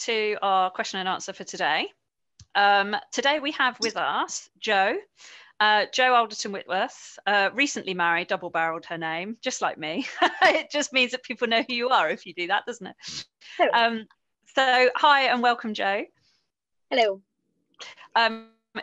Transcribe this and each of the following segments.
to our question and answer for today. Today we have with us Jo Alderton-Whitworth, recently married, double-barreled her name, just like me. It just means that people know who you are if you do that, doesn't it? So hi and welcome, Jo. Hello.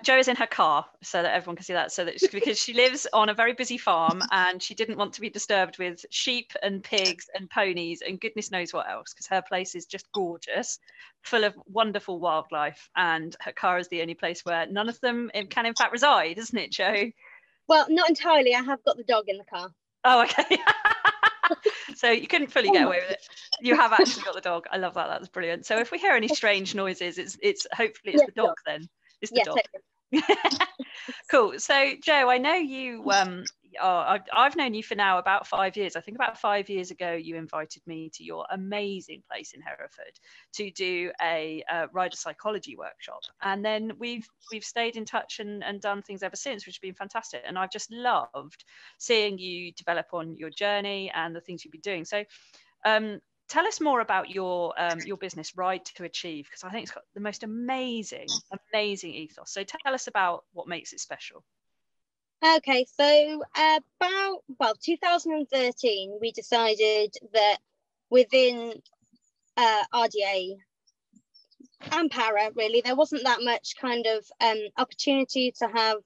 Jo is in her car so that everyone can see that, because she lives on a very busy farm and she didn't want to be disturbed with sheep and pigs and ponies and goodness knows what else, because her place is just gorgeous, full of wonderful wildlife, and her car is the only place where none of them can in fact reside, isn't it, Jo? Well, not entirely. I have got the dog in the car. Oh, okay. So you couldn't fully get away with it. You have actually got the dog. I love that. That's brilliant. So if we hear any strange noises, it's hopefully it's the dog then. It's the dog. Totally. Cool. So Jo, I know you I've known you for now about 5 years. I think about 5 years ago you invited me to your amazing place in Hereford to do a rider psychology workshop, and then we've stayed in touch and done things ever since, which has been fantastic, and I've just loved seeing you develop on your journey and the things you've been doing. So tell us more about your business, Ride2achieve, because I think it's got the most amazing ethos. So tell us about what makes it special. Okay, so about 2013, we decided that within RDA and para, really, there wasn't that much kind of opportunity to have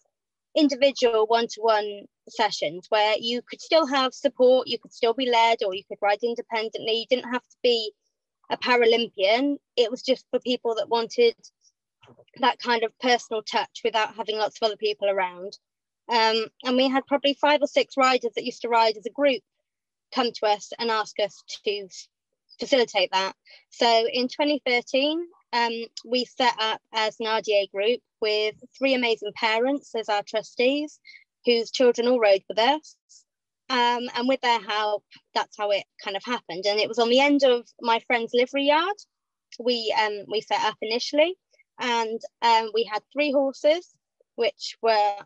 individual one-to-one sessions where you could still have support, you could still be led, or you could ride independently. You didn't have to be a Paralympian. It was just for people that wanted that kind of personal touch without having lots of other people around. And we had probably 5 or 6 riders that used to ride as a group come to us and ask us to facilitate that. So in 2013, we set up as an RDA group with 3 amazing parents as our trustees, whose children all rode with us. And with their help, that's how it kind of happened. And it was on the end of my friend's livery yard. We set up initially, and we had 3 horses, which were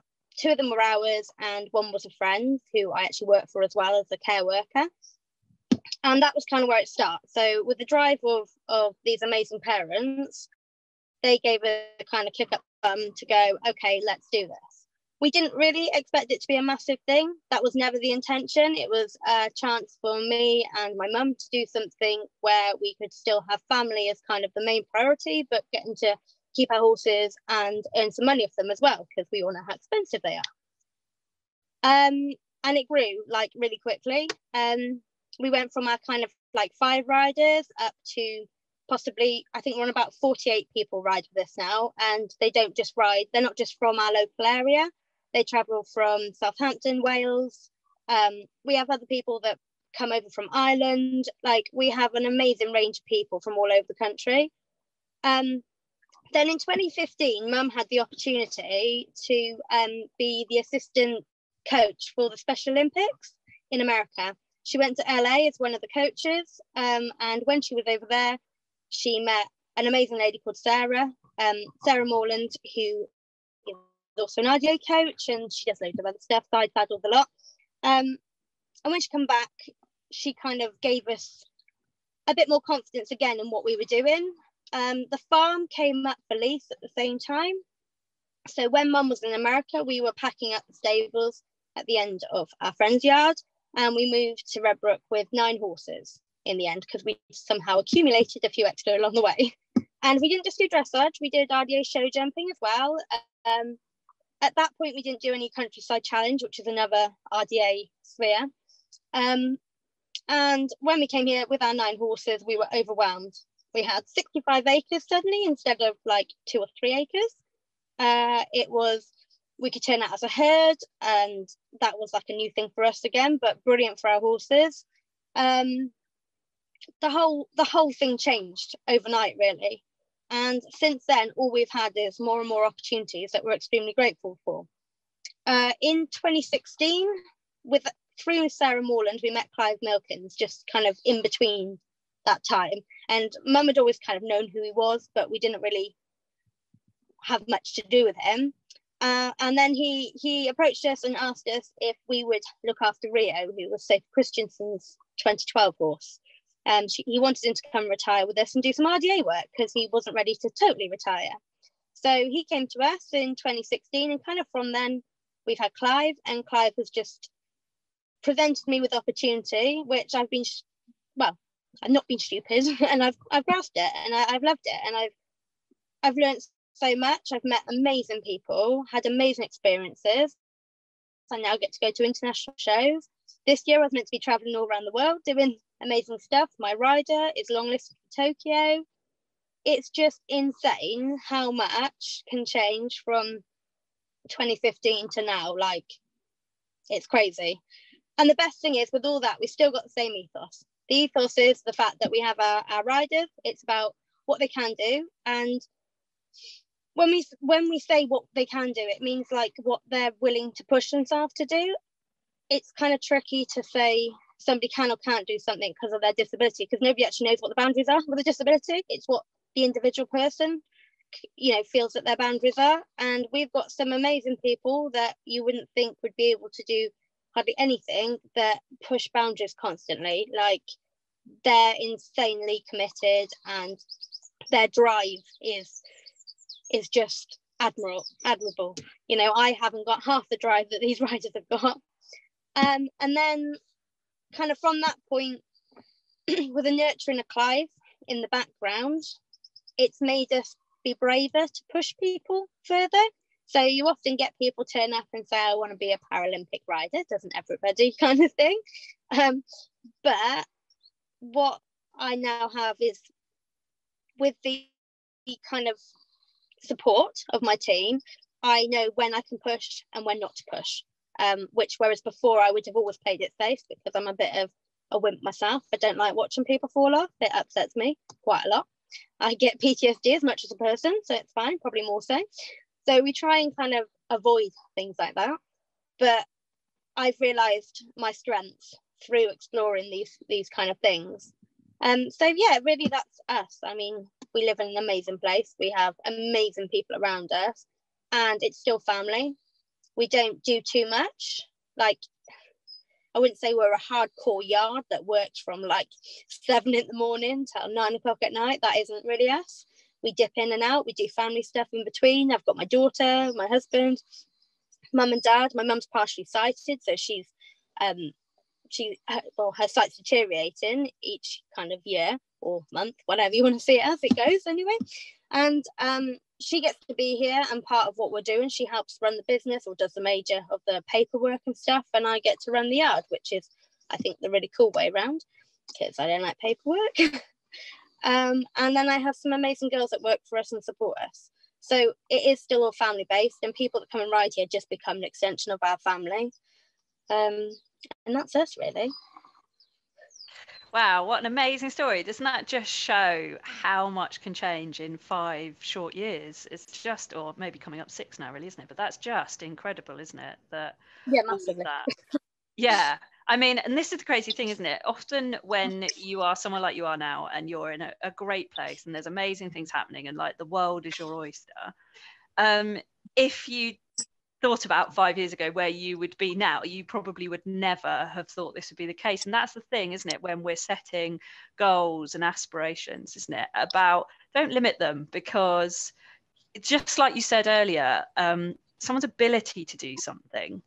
2 of them were ours and 1 was a friend who I actually worked for as well as a care worker. And that was kind of where it started. So with the drive of these amazing parents, they gave a kind of kick up to go, okay, let's do this. We didn't really expect it to be a massive thing. That was never the intention. It was a chance for me and my mum to do something where we could still have family as kind of the main priority, but getting to keep our horses and earn some money off them as well, because we all know how expensive they are. And it grew like really quickly. We went from our kind of like 5 riders up to possibly, I think we're on about 48 people ride with us now, and they don't just ride, they're not just from our local area, they travel from Southampton, Wales. We have other people that come over from Ireland. Like, we have an amazing range of people from all over the country. Then in 2015, Mum had the opportunity to be the assistant coach for the Special Olympics in America. She went to LA as one of the coaches, and when she was over there, she met an amazing lady called Sarah Morland, who is also an RDA coach, and she does loads of other stuff, side paddles a lot. And when she came back, she kind of gave us a bit more confidence again in what we were doing. The farm came up for lease at the same time. So when Mum was in America, we were packing up the stables at the end of our friend's yard, and we moved to Redbrook with 9 horses in the end, because we somehow accumulated a few extra along the way. And we didn't just do dressage, we did RDA show jumping as well. At that point, we didn't do any countryside challenge, which is another RDA sphere. And when we came here with our 9 horses, we were overwhelmed. We had 65 acres suddenly instead of like 2 or 3 acres. We could turn out as a herd, and that was like a new thing for us again, but brilliant for our horses. The whole thing changed overnight, really. And since then, all we've had is more and more opportunities that we're extremely grateful for. In 2016, through Sarah Morland, we met Clive Milkins, just kind of in between that time. And Mum had always kind of known who he was, but we didn't really have much to do with him. And then he approached us and asked us if we would look after Rio, who was Sophie Christensen's 2012 horse. He wanted him to come retire with us and do some RDA work because he wasn't ready to totally retire. So he came to us in 2016, and kind of from then we've had Clive, and Clive has just presented me with opportunity, which I've not been stupid, and I've grasped it, and I've loved it, and I've learned so much. I've met amazing people, had amazing experiences. I now get to go to international shows. This year I was meant to be traveling all around the world doing amazing stuff. My rider is longlisted for Tokyo. It's just insane how much can change from 2015 to now. Like, it's crazy. And the best thing is, with all that, we still got the same ethos. The ethos is the fact that we have our riders. It's about what they can do. And when we say what they can do, it means like what they're willing to push themselves to do. It's kind of tricky to say somebody can or can't do something because of their disability, because nobody actually knows what the boundaries are with a disability. It's what the individual person, feels that their boundaries are. And we've got some amazing people that you wouldn't think would be able to do hardly anything, that push boundaries constantly. Like, they're insanely committed, and their drive is just admirable. I haven't got half the drive that these riders have got. And then kind of from that point, with the nurturing of Clive in the background, it's made us be braver to push people further. So you often get people turn up and say, I want to be a Paralympic rider. Doesn't everybody, kind of thing. But what I now have is, with the kind of support of my team, I know when I can push and when not to push. Whereas before I would have always played it safe, because I'm a bit of a wimp myself. I don't like watching people fall off. It upsets me quite a lot. I get PTSD as much as a person, so it's fine, probably more so. So we try and kind of avoid things like that. But I've realised my strengths through exploring these kind of things. So yeah, really, that's us. I mean, we live in an amazing place. We have amazing people around us, and it's still family. We don't do too much. Like, I wouldn't say we're a hardcore yard that works from like 7 in the morning till 9 o'clock at night. That isn't really us. We dip in and out. We do family stuff in between. I've got my daughter, my husband, mum and dad. My mum's partially sighted, so her sight's deteriorating each kind of year or month, whatever you want to see it as, it goes anyway. And she gets to be here and part of what we're doing. She helps run the business, or does the major of the paperwork and stuff, and I get to run the yard, which is, I think, the really cool way around, because I don't like paperwork. And then I have some amazing girls that work for us and support us. So it is still all family based, and people that come and ride here just become an extension of our family. And that's us, really. Wow, what an amazing story. Doesn't that just show how much can change in 5 short years? It's just, or maybe coming up 6 now, really, isn't it? But that's just incredible, isn't it? Yeah, massively. Yeah. I mean, and this is the crazy thing, isn't it? Often when you are somewhere like you are now, and you're in a great place, and there's amazing things happening, and like the world is your oyster, if you thought about 5 years ago where you would be now, you probably would never have thought this would be the case. And that's the thing, isn't it, when we're setting goals and aspirations, isn't it, about don't limit them, because just like you said earlier, someone's ability to do something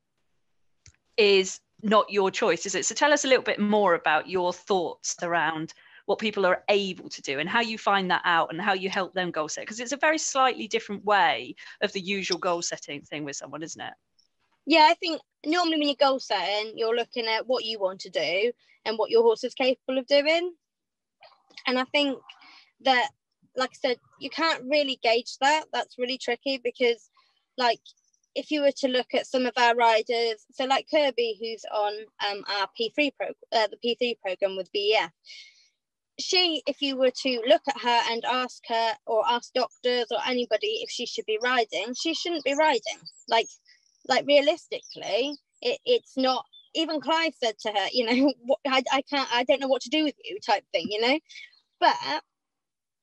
is not your choice, is it? So tell us a little bit more about your thoughts around what people are able to do and how you find that out and how you help them goal set, because it's a very slightly different way of the usual goal setting thing with someone, isn't it? Yeah, I think normally when you're goal setting, you're looking at what you want to do and what your horse is capable of doing. And I think that, like I said, you can't really gauge that. That's really tricky, because like, if you were to look at some of our riders, so like Kirby, who's on our P3 the P3 program with BEF, she, if you were to look at her and ask her, or ask doctors or anybody if she should be riding, she shouldn't be riding. Like realistically, it's not. Even Clive said to her, I don't know what to do with you, type thing, But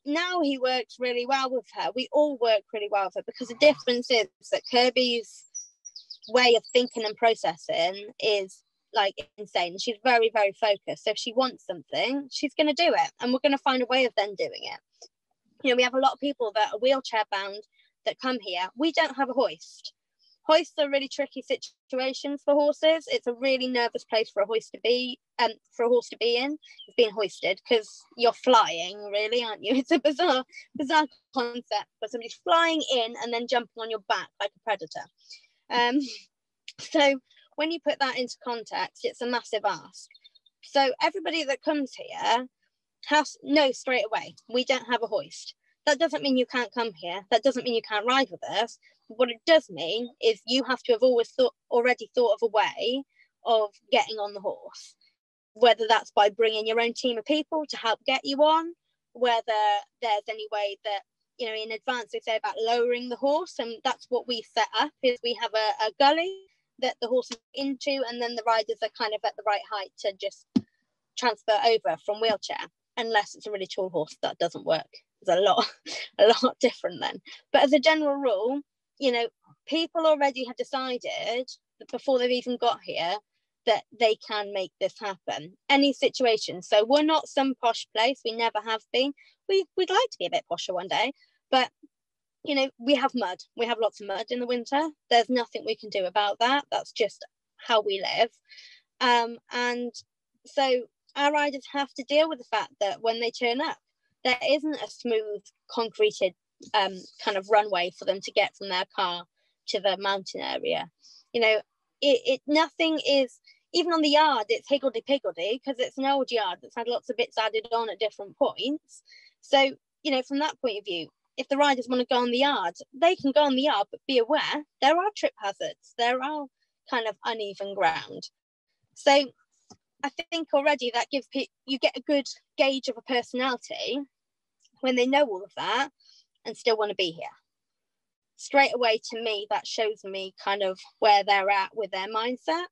now he works really well with her. We all work really well with her, because the difference is that Kirby's way of thinking and processing is like insane. She's very, very focused. So if she wants something, she's going to do it, and we're going to find a way of then doing it. You know, we have a lot of people that are wheelchair bound that come here. We don't have a hoist. Hoists are really tricky situations for horses. It's a really nervous place for a horse to be in. It's being hoisted, because you're flying, really, aren't you? It's a bizarre concept, but somebody's flying in and then jumping on your back like a predator. So when you put that into context, it's a massive ask. So everybody that comes here knows straight away, we don't have a hoist. That doesn't mean you can't come here. That doesn't mean you can't ride with us. What it does mean is you have to have already thought of a way of getting on the horse, whether that's by bringing your own team of people to help get you on, whether there's any way that, you know, in advance they say about lowering the horse, and that's what we set up. Is we have a gully that the horse is into, and then the riders are kind of at the right height to just transfer over from wheelchair, unless it's a really tall horse. That doesn't work. It's a lot different then. But as a general rule, you know, people already have decided before they've even got here that they can make this happen. Any situation. So we're not some posh place. We never have been. We'd like to be a bit posher one day, but you know, we have mud. We have lots of mud in the winter. There's nothing we can do about that. That's just how we live. And so our riders have to deal with the fact that when they turn up, there isn't a smooth, concreted kind of runway for them to get from their car to the mountain area. You know, nothing is, even on the yard, it's higgledy-piggledy, because it's an old yard that's had lots of bits added on at different points. So, you know, from that point of view, if the riders want to go on the yard, they can go on the yard, but be aware there are trip hazards. There are kind of uneven ground. So I think already that gives you get a good gauge of a personality when they know all of that and still want to be here. Straight away, to me, that shows me kind of where they're at with their mindset.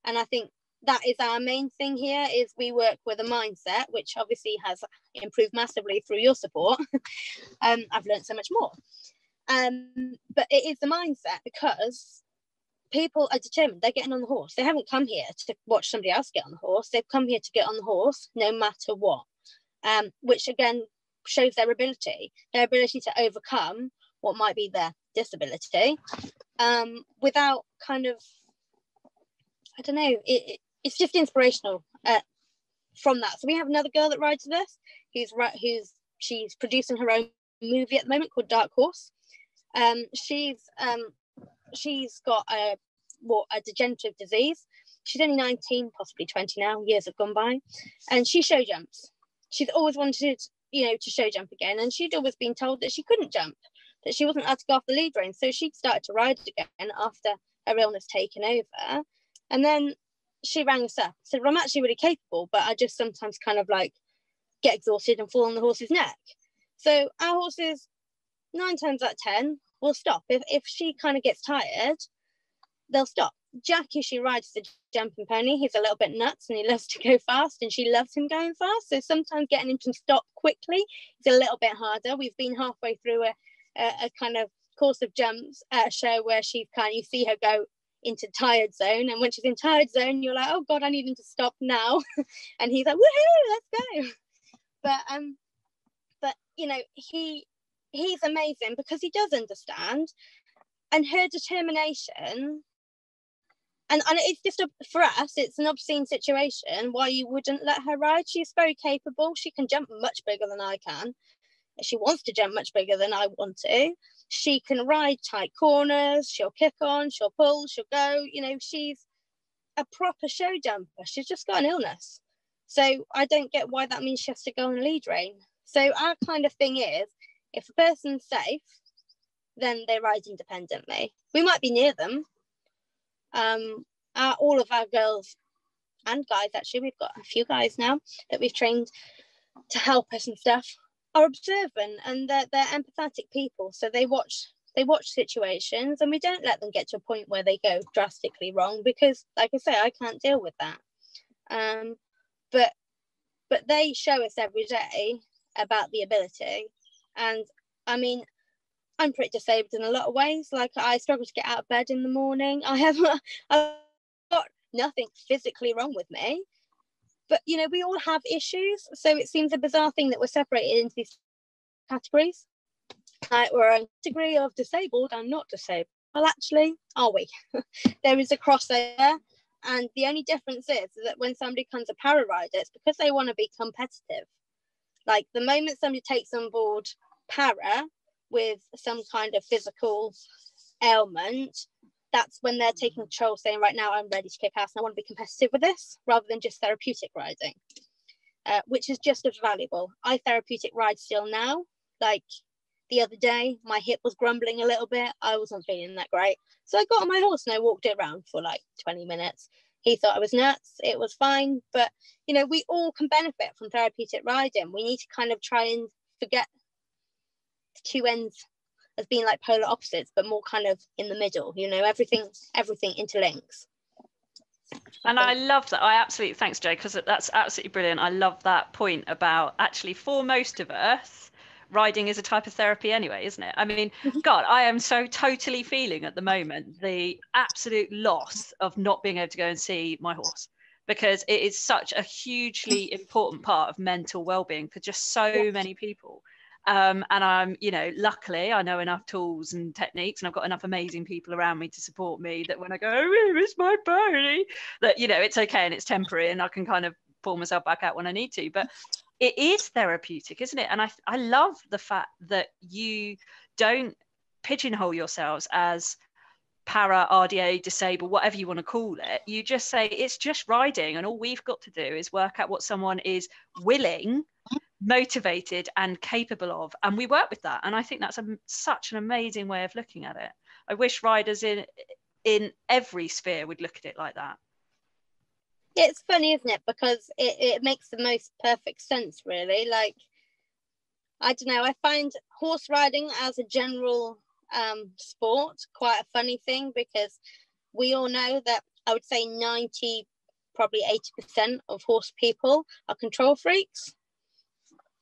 And I think that is our main thing here, is we work with a mindset, which obviously has improved massively through your support. I've learned so much more. But it is the mindset, because people are determined. They're getting on the horse. They haven't come here to watch somebody else get on the horse. They've come here to get on the horse no matter what, which again shows their ability to overcome what might be their disability, without kind of, I don't know, it's just inspirational from that. So we have another girl that rides with us, she's producing her own movie at the moment called Dark Horse. She's got a degenerative disease. She's only 19, possibly 20 now. Years have gone by, and she show jumps. She's always wanted, you know, to show jump again, and she'd always been told that she couldn't jump, that she wasn't allowed to go off the lead rein. So she started to ride again after her illness taken over, and then she rang us up, said, well, I'm actually really capable, but I just sometimes kind of like get exhausted and fall on the horse's neck. So our horses, 9 times out of 10, will stop. If she kind of gets tired, they'll stop. Jackie, she rides the jumping pony. He's a little bit nuts and he loves to go fast, and she loves him going fast. So sometimes getting him to stop quickly is a little bit harder. We've been halfway through a kind of course of jumps at a show where you see her go into tired zone, and when she's in tired zone, you're like, oh god, I need him to stop now. And he's like, woohoo, let's go. But you know, he's amazing because he does understand, and her determination, and it's just for us, it's an obscene situation why you wouldn't let her ride. She's very capable. She can jump much bigger than I can. She wants to jump much bigger than I want to. She can ride tight corners. She'll kick on, she'll pull, she'll go. You know, she's a proper show jumper. She's just got an illness. So I don't get why that means she has to go on a lead rein. So our kind of thing is, if a person's safe, then they ride independently. We might be near them. All of our girls and guys, actually, we've got a few guys now that we've trained to help us and stuff, are observant, and they're empathetic people. So they watch situations, and we don't let them get to a point where they go drastically wrong, because like I say, I can't deal with that. But they show us every day about the ability. And I mean, I'm pretty disabled in a lot of ways. Like, I struggle to get out of bed in the morning. I've got nothing physically wrong with me. But, you know, we all have issues. So it seems a bizarre thing that we're separated into these categories. Like, we're a category of disabled and not disabled. Well, actually, are we? There is a crossover. And the only difference is that when somebody becomes a para rider, it's because they want to be competitive. Like, the moment somebody takes on board para with some kind of physical ailment, that's when they're taking control, saying, right now, I'm ready to kick ass and I want to be competitive with this, rather than just therapeutic riding, which is just as valuable. I therapeutic ride still now. Like, the other day, my hip was grumbling a little bit. I wasn't feeling that great. So I got on my horse and I walked it around for like 20 minutes. He thought I was nuts. It was fine. But, you know, we all can benefit from therapeutic riding. We need to kind of try and forget the two ends as being like polar opposites, but more kind of in the middle. You know, everything interlinks. And I love that. I absolutely, thanks, Jo, because that's absolutely brilliant. I love that point about, actually, for most of us, riding is a type of therapy anyway, isn't it? I mean, God, I am so totally feeling at the moment the absolute loss of not being able to go and see my horse, because it is such a hugely important part of mental well-being for just so many people. And I'm, you know, luckily I know enough tools and techniques, and I've got enough amazing people around me to support me, that when I go, oh, it's my pony, that, you know, it's okay and it's temporary and I can kind of pull myself back out when I need to. But it is therapeutic, isn't it? And I love the fact that you don't pigeonhole yourselves as para, RDA, disabled, whatever you want to call it. You just say it's just riding, and all we've got to do is work out what someone is willing, motivated and capable of, and we work with that. And I think that's such an amazing way of looking at it. I wish riders in every sphere would look at it like that. It's funny, isn't it? Because it makes the most perfect sense, really. Like, I don't know, I find horse riding as a general sport quite a funny thing, because we all know that I would say 90, probably 80% of horse people are control freaks.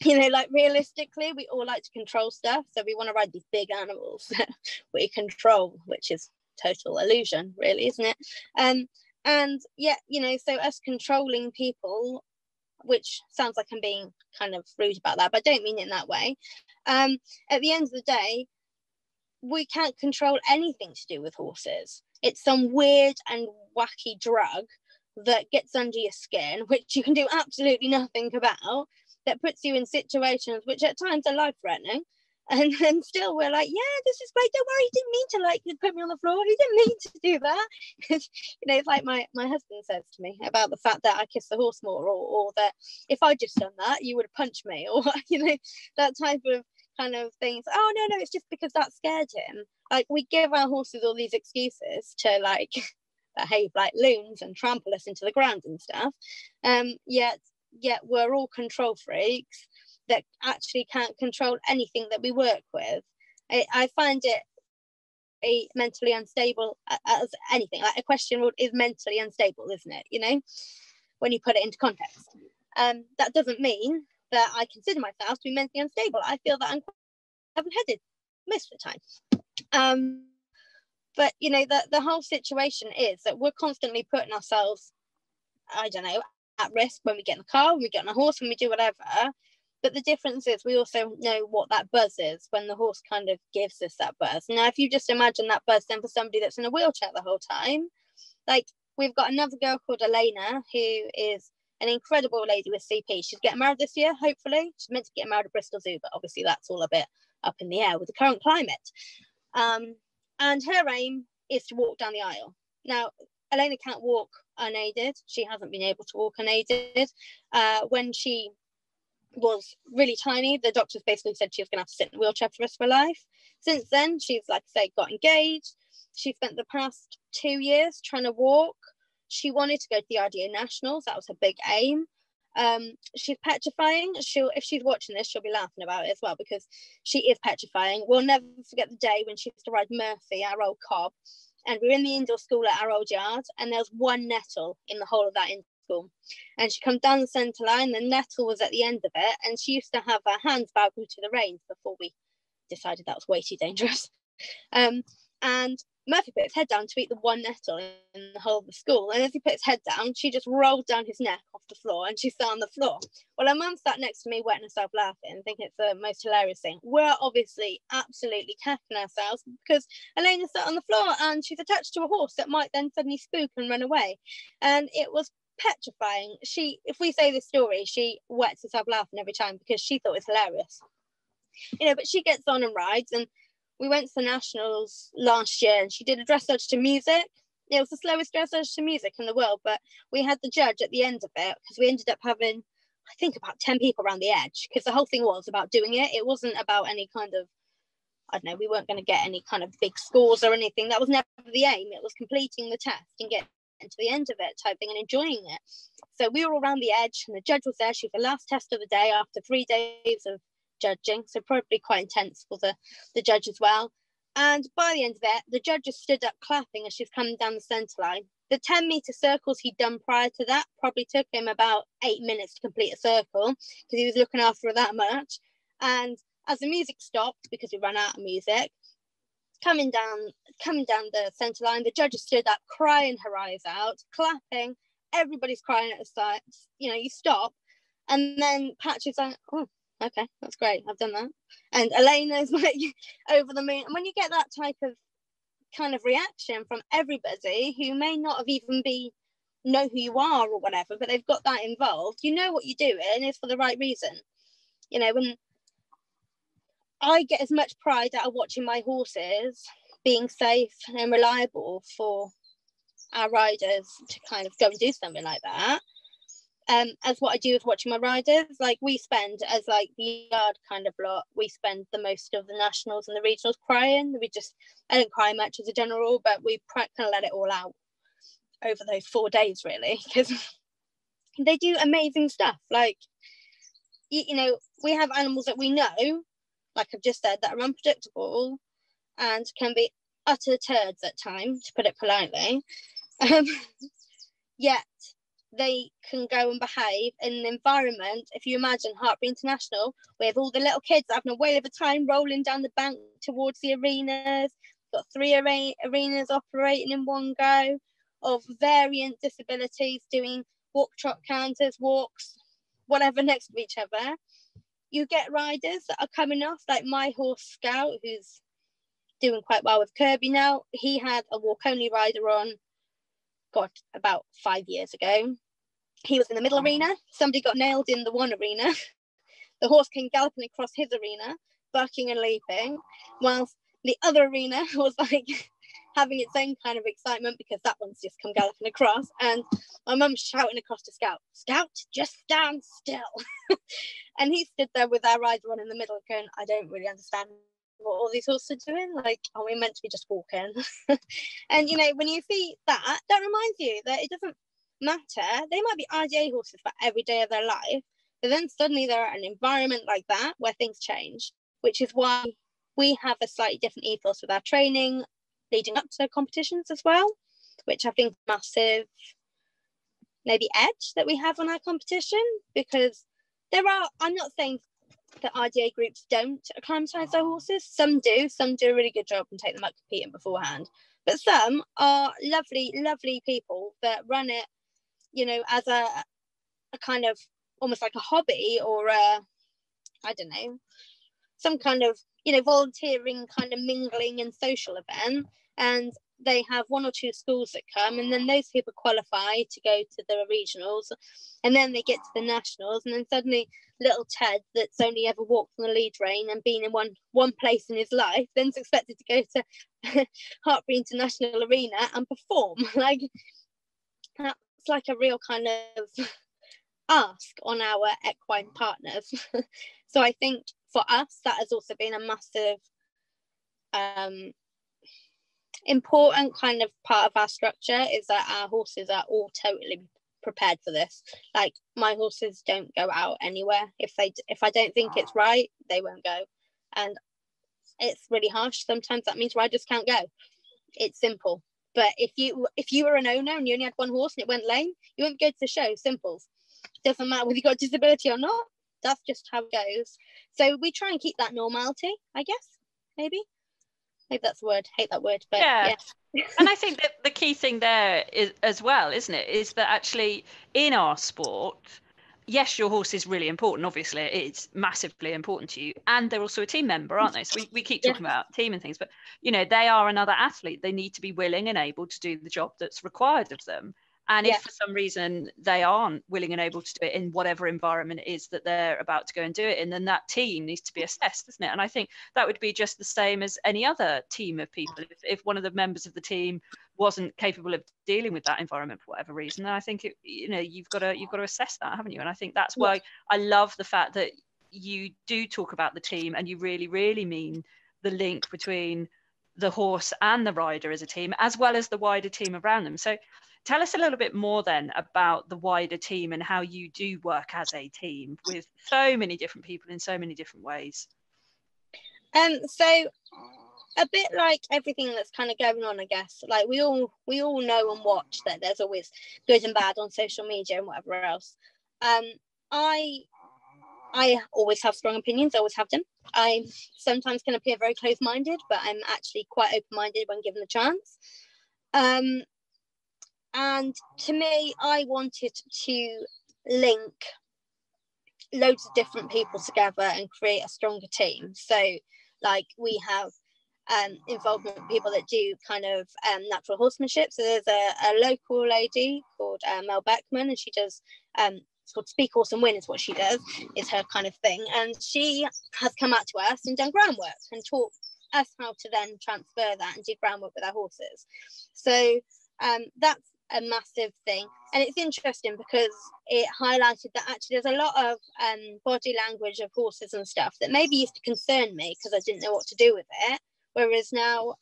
You know, like, realistically, we all like to control stuff. So we want to ride these big animals that we control, which is total illusion, really, isn't it? And yeah, you know, so us controlling people, which sounds like I'm being kind of rude about that, but I don't mean it in that way. At the end of the day, we can't control anything to do with horses. It's some weird and wacky drug that gets under your skin, which you can do absolutely nothing about, that puts you in situations which at times are life-threatening. And then still we're like, yeah, this is great. Don't worry, he didn't mean to, like, put me on the floor. He didn't mean to do that. You know, it's like my husband says to me about the fact that I kiss the horse more, or that if I'd just done that, you would have punched me, or, you know, that type of kind of things. Oh, no, it's just because that scared him. Like, we give our horses all these excuses to, like, behave like loons and trample us into the ground and stuff. Yet we're all control freaks that actually can't control anything that we work with. I find it a mentally unstable as anything. Like, a question is mentally unstable, isn't it? You know, when you put it into context. That doesn't mean that I consider myself to be mentally unstable. I feel that I'm level-headed most of the time. But, you know, the whole situation is that we're constantly putting ourselves, I don't know, at risk when we get in the car, when we get on a horse, when we do whatever. But the difference is we also know what that buzz is when the horse kind of gives us that buzz. Now, if you just imagine that buzz then for somebody that's in a wheelchair the whole time, like, we've got another girl called Elena, who is an incredible lady with CP. She's getting married this year, hopefully. She's meant to get married at Bristol Zoo, but obviously that's all a bit up in the air with the current climate. And her aim is to walk down the aisle. Now, Elena can't walk unaided. She hasn't been able to walk unaided. When she was really tiny, the doctors basically said she was going to have to sit in a wheelchair for the rest of her life. Since then, she's, like I say, got engaged. She spent the past 2 years trying to walk. She wanted to go to the RDA Nationals. That was her big aim. She's petrifying. If she's watching this, she'll be laughing about it as well, because she is petrifying. We'll never forget the day when she used to ride Murphy, our old cob, and we were in the indoor school at our old yard, and there was one nettle in the whole of that indoor school. And she come down the centre line, the nettle was at the end of it, and she used to have her hands bowed to the reins before we decided that was way too dangerous. And Murphy put his head down to eat the one nettle in the whole of the school. And as he put his head down, she just rolled down his neck off the floor and she sat on the floor. Well, her mum sat next to me, wetting herself laughing, thinking it's the most hilarious thing. We're obviously absolutely cackling ourselves because Elena sat on the floor and she's attached to a horse that might then suddenly spook and run away. And it was petrifying. If we say this story, she wets herself laughing every time because she thought it was hilarious. But she gets on and rides, and we went to the Nationals last year and she did a dressage to music. It was the slowest dressage to music in the world, but we had the judge at the end of it because we ended up having, I think, about 10 people around the edge, because the whole thing was about doing it. It wasn't about any kind of, I don't know, we weren't going to get any kind of big scores or anything. That was never the aim. It was completing the test and getting to the end of it type thing and enjoying it. So we were all around the edge and the judge was there. She was the last test of the day after 3 days of judging, so probably quite intense for the judge as well. And by the end of it, the judge just stood up clapping as she's coming down the centre line. The 10-metre circles he'd done prior to that probably took him about 8 minutes to complete a circle because he was looking after her that much. And as the music stopped, because we ran out of music, coming down the centre line, the judge stood up crying her eyes out, clapping. Everybody's crying at the side. You stop, and then Patrick's like, oh, okay, that's great, I've done that. And Elena's like over the moon. And when you get that type of kind of reaction from everybody who may not have even know who you are or whatever, but they've got that involved, what you're doing is for the right reason. When I get as much pride out of watching my horses being safe and reliable for our riders to kind of go and do something like that, as what I do is watching my riders. Like, we spend, as like the yard kind of lot, we spend the most of the nationals and the regionals crying. I don't cry much as a general rule, but we kind of let it all out over those 4 days, really, because they do amazing stuff. Like, we have animals that we know, like I've just said, that are unpredictable and can be utter turds at times, to put it politely. Yet they can go and behave in an environment. If you imagine Hartbury International, with all the little kids having a whale of a time rolling down the bank towards the arenas, got 3 arenas operating in one go, of variant disabilities, doing walk, trot, canters, walks, whatever, next to each other. You get riders that are coming off, like my horse Scout, who's doing quite well with Kirby now. He had a walk-only rider on, about 5 years ago. He was in the middle arena. Somebody got nailed in the one arena. The horse came galloping across his arena, bucking and leaping, whilst the other arena was like having its own kind of excitement because that one's just come galloping across. And my mum's shouting across to Scout, "Scout, just stand still." And he stood there with our rider on in the middle going, I don't really understand what all these horses are doing. Like, are we meant to be just walking? And when you see that reminds you that it doesn't matter. They might be RDA horses for every day of their life, but then suddenly they're at an environment like that where things change, which is why we have a slightly different ethos with our training leading up to competitions as well, which I think is a massive maybe edge that we have on our competition, because I'm not saying that RDA groups don't acclimatise their horses. Some do a really good job and take them out competing beforehand, but some are lovely people that run it as a kind of almost like a hobby, or I don't know, some kind of volunteering kind of mingling and social event, and they have 1 or 2 schools that come, and then those people qualify to go to the regionals, and then they get to the nationals, and then suddenly little Ted, that's only ever walked on the lead rein and been in one place in his life, then's expected to go to Hartbury International Arena and perform. Like, that's like a real kind of ask on our equine partners. So I think for us that has also been a massive important kind of part of our structure, is that our horses are all totally prepared for this. Like, my horses don't go out anywhere. If I don't think it's right, they won't go. And it's really harsh. Sometimes that means riders can't go. It's simple. But if you were an owner and you only had one horse and it went lame, you wouldn't go to the show. Simple. Doesn't matter whether you got a disability or not. That's just how it goes. So we try and keep that normality, I guess, maybe. Maybe that's a word. Hate that word, but yeah. yeah. And I think that the key thing there is, as well, isn't it, is that actually in our sport, yes, your horse is really important. Obviously, it's massively important to you. And they're also a team member, aren't they? So we keep talking about team and things, but, you know, they are another athlete. They need to be willing and able to do the job that's required of them. And if for some reason they aren't willing and able to do it in whatever environment it is that they're about to go and do it in, then that team needs to be assessed, doesn't it? And I think that would be just the same as any other team of people. If one of the members of the team wasn't capable of dealing with that environment for whatever reason, then I think you've got to assess that, haven't you? And I think that's why I love the fact that you do talk about the team, and you really, really mean the link between the horse and the rider as a team, as well as the wider team around them. So tell us a little bit more then about the wider team and how you do work as a team with so many different people in so many different ways. So a bit like everything that's kind of going on, I guess, like we all know and watch that there's always good and bad on social media and whatever else. I always have strong opinions, I always have them. I sometimes can appear very close-minded, but I'm actually quite open-minded when given the chance. And to me, I wanted to link loads of different people together and create a stronger team. So like we have involvement with people that do kind of natural horsemanship. So there's a local lady called Mel Beckman, and she does it's called Speak Horse and Win is what she does, is her kind of thing. And she has come out to us and done groundwork and taught us how to then transfer that and do groundwork with our horses. So that's a massive thing. And it's interesting because it highlighted that actually there's a lot of body language of horses and stuff that maybe used to concern me because I didn't know what to do with it. Whereas now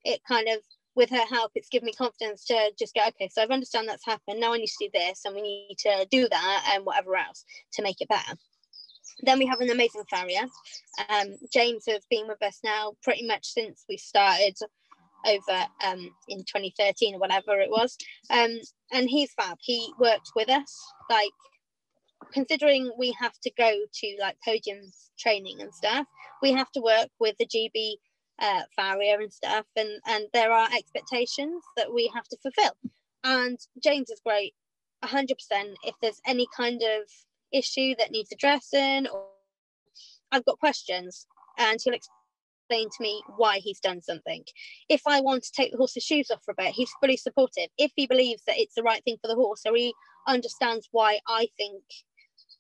it kind of, with her help, it's given me confidence to just go, okay, so I've understand that's happened. Now I need to do this and we need to do that and whatever else to make it better. Then we have an amazing farrier. James has been with us now pretty much since we started over in 2013 or whatever it was. And he's fab. He works with us. Like, considering we have to go to like podium training and stuff, we have to work with the GB farrier and stuff, and there are expectations that we have to fulfill. And James is great, 100%. If there's any kind of issue that needs addressing, or I've got questions, and he'll explain to me why he's done something. If I want to take the horse's shoes off for a bit, he's fully supportive. If he believes that it's the right thing for the horse, or he understands why I think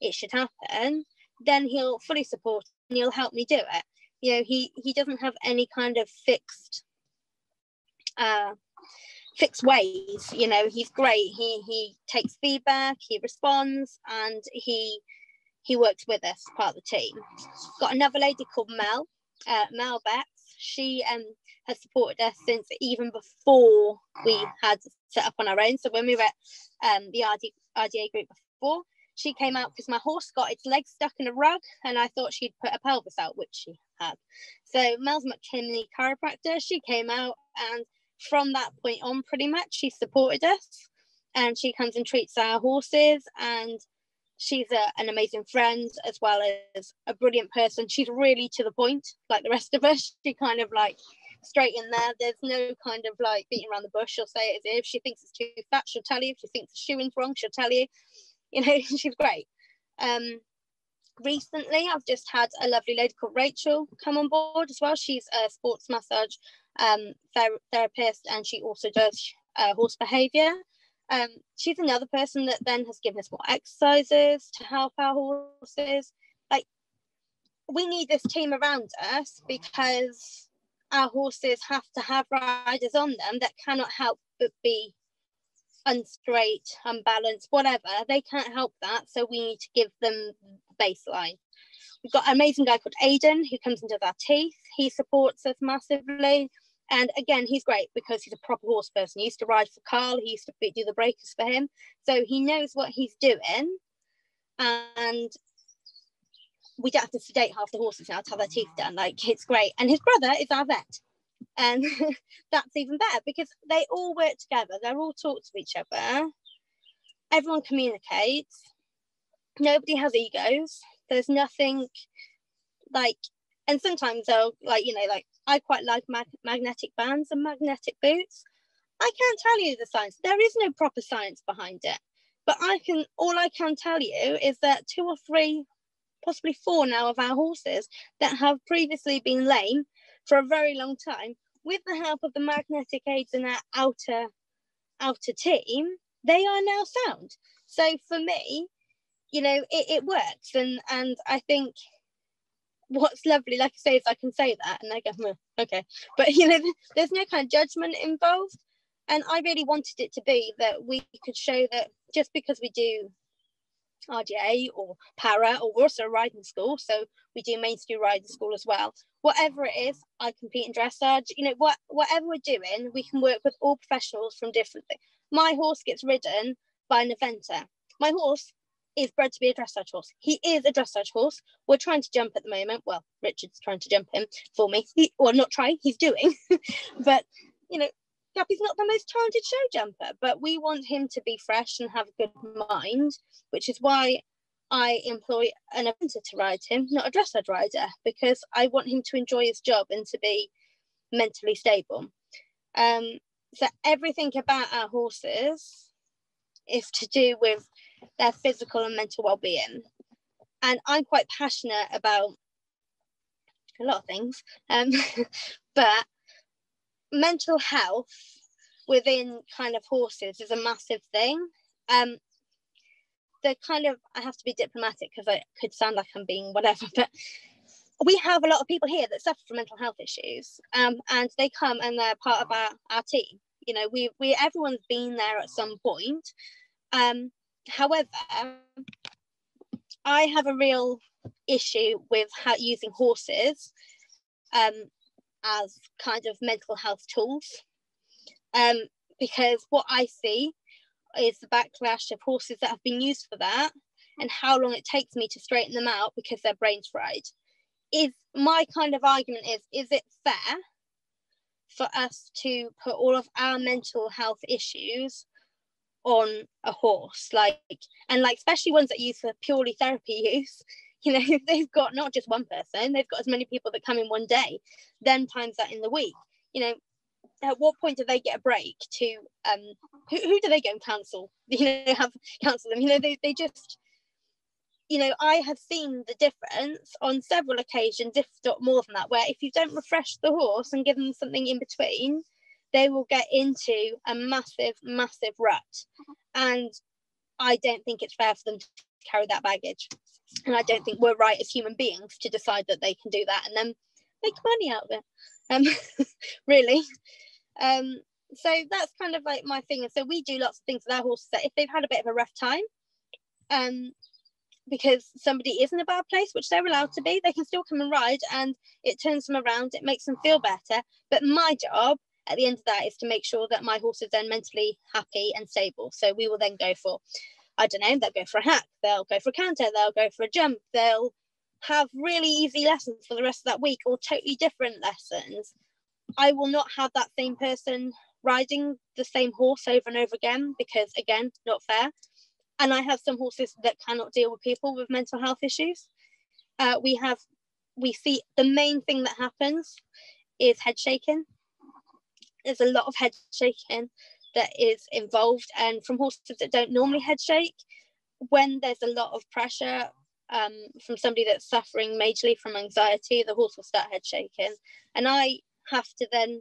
it should happen, then he'll fully support and he'll help me do it. You know, he doesn't have any kind of fixed ways. You know, he's great. He takes feedback, he responds, and he works with us, part of the team. Got another lady called Mel Betts. She has supported us since even before we had set up on our own. So when we were at the RDA group before, she came out because my horse got its legs stuck in a rug and I thought she'd put a pelvis out, which she had. So Mel's McKinley chiropractor, she came out, and from that point on, pretty much, she supported us, and she comes and treats our horses, and she's an amazing friend as well as a brilliant person. She's really to the point, like the rest of us. She kind of like straight in there. There's no kind of like beating around the bush. She'll say it as if she thinks it's too fat, she'll tell you. If she thinks the shoeing's wrong, she'll tell you. You know, she's great. Recently, I've just had a lovely lady called Rachel come on board as well. She's a sports massage therapist, and she also does horse behaviour. She's another person that then has given us more exercises to help our horses. Like, we need this team around us because our horses have to have riders on them that cannot help but be unstraight, unbalanced, whatever. They can't help that, so we need to give them baseline. We've got an amazing guy called Aidan who comes and does our teeth. He supports us massively, and again, he's great because he's a proper horse person. He used to ride for Carl, he used to do the breakers for him, so he knows what he's doing, and we don't have to sedate half the horses now to have their teeth done. Like, it's great. And his brother is our vet, and that's even better because they all work together. They're all talk to each other. Everyone communicates. Nobody has egos. There's nothing like, and sometimes they'll like, you know, like I quite like magnetic bands and magnetic boots. I can't tell you the science. There is no proper science behind it. But all I can tell you is that 2 or 3, possibly 4 now of our horses that have previously been lame for a very long time, with the help of the magnetic aids in our outer team, they are now sound. So for me, you know, it works. And I think what's lovely, like I say, is I can say that and they go, okay. But, you know, there's no kind of judgment involved. And I really wanted it to be that we could show that just because we do RDA or para, or we're also a riding school, so we do main street riding school as well. Whatever it is, I compete in dressage. You know, whatever we're doing, we can work with all professionals from different things. My horse gets ridden by an eventer. My horse is bred to be a dressage horse. He is a dressage horse. We're trying to jump at the moment. Well, Richard's trying to jump him for me. Not trying, he's doing. But, you know, Guppy's not the most talented show jumper, but we want him to be fresh and have a good mind, which is why I employ an eventer to ride him, not a dressage rider, because I want him to enjoy his job and to be mentally stable. So everything about our horses is to do with their physical and mental well-being. And I'm quite passionate about a lot of things, but mental health within kind of horses is a massive thing. I have to be diplomatic because I could sound like I'm being whatever, but we have a lot of people here that suffer from mental health issues, and they come and they're part of our team. You know, we everyone's been there at some point. However, I have a real issue with using horses as kind of mental health tools, because what I see is the backlash of horses that have been used for that and how long it takes me to straighten them out because their brain's fried. Is my kind of argument is it fair for us to put all of our mental health issues on a horse, especially ones that use for purely therapy use? You know, they've got not just one person, they've got as many people that come in one day, then times that in the week. You know, at what point do they get a break to who do they go and counsel? You know, have counsel them. You know, they just, you know, I have seen the difference on several occasions, if not more than that, where if you don't refresh the horse and give them something in between, they will get into a massive rut. And I don't think it's fair for them to carry that baggage. And I don't think we're right as human beings to decide that they can do that and then make money out of it. Really. So that's kind of like my thing. And so we do lots of things with our horses that if they've had a bit of a rough time, because somebody is in a bad place, which they're allowed to be, they can still come and ride, and it turns them around, it makes them feel better. But my job at the end of that is to make sure that my horse is then mentally happy and stable. So we will then go for, I don't know, they'll go for a hack, they'll go for a canter, they'll go for a jump, they'll have really easy lessons for the rest of that week or totally different lessons. I will not have that same person riding the same horse over and over again, because again, not fair. And I have some horses that cannot deal with people with mental health issues. We see the main thing that happens is head shaking. There's a lot of head shaking that is involved, and from horses that don't normally head shake, when there's a lot of pressure from somebody that's suffering majorly from anxiety, the horse will start head shaking, and I have to then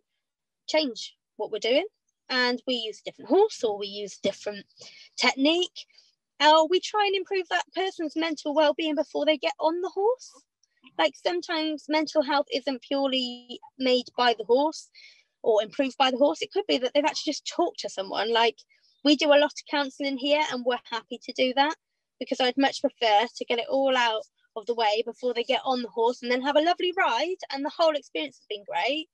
change what we're doing, and we use a different horse or we use different technique, or we try and improve that person's mental well-being before they get on the horse. Like sometimes mental health isn't purely made by the horse or improved by the horse. It could be that they've actually just talked to someone. Like we do a lot of counselling here, and we're happy to do that, because I'd much prefer to get it all out of the way before they get on the horse and then have a lovely ride and the whole experience has been great,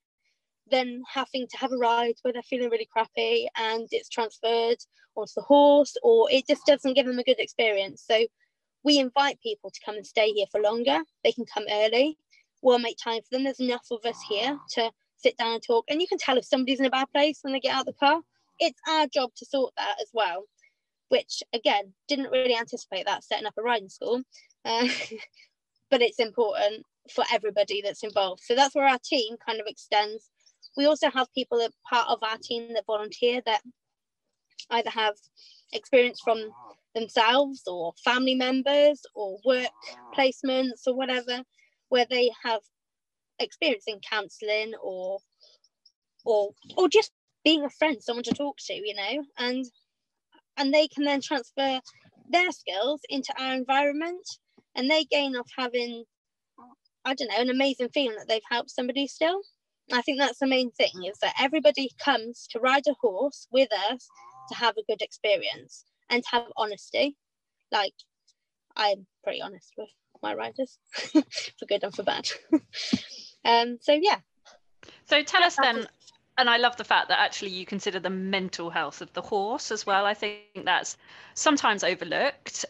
than having to have a ride where they're feeling really crappy and it's transferred onto the horse, or it just doesn't give them a good experience. So we invite people to come and stay here for longer. They can come early. We'll make time for them. There's enough of us here to sit down and talk. And you can tell if somebody's in a bad place when they get out of the car. It's our job to sort that as well, which again, didn't really anticipate that setting up a riding school. but it's important for everybody that's involved. So that's where our team kind of extends. We also have people that are part of our team that volunteer, that either have experience from themselves or family members or work placements or whatever, where they have experience in counselling or just being a friend, someone to talk to, you know, and they can then transfer their skills into our environment, and they gain off having, I don't know, an amazing feeling that they've helped somebody still. I think that's the main thing, is that everybody comes to ride a horse with us to have a good experience and to have honesty. Like, I'm pretty honest with my riders, for good and for bad. So yeah. So tell us then, and I love the fact that actually you consider the mental health of the horse as well. I think that's sometimes overlooked,